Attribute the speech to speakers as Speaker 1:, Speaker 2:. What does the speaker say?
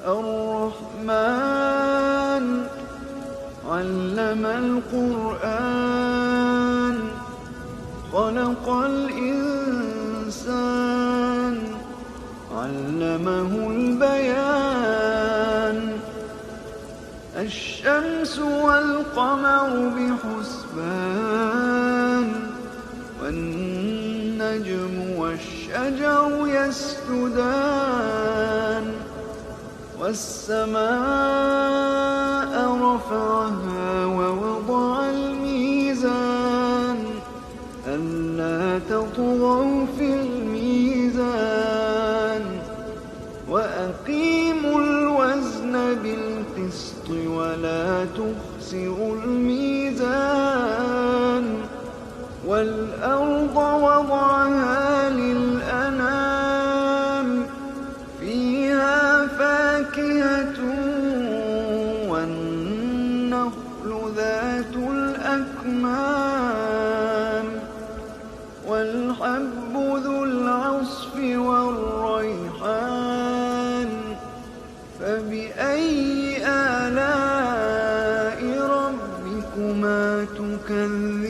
Speaker 1: الرحمن علم القرآن خلق الإنسان علمه البيان الشمس والقمر بحسبان والنجم والشجر يسجدان والسماء رفعها ووضع الميزان ألا تطغوا في الميزان وأقيموا الوزن بالقسط ولا تخسروا الميزان والأرض وضعها للأنام فيها فاكهة والنخل ذات الأكمام والحب ذو العصف والريحان فبأي آلاء ربكما تكذبان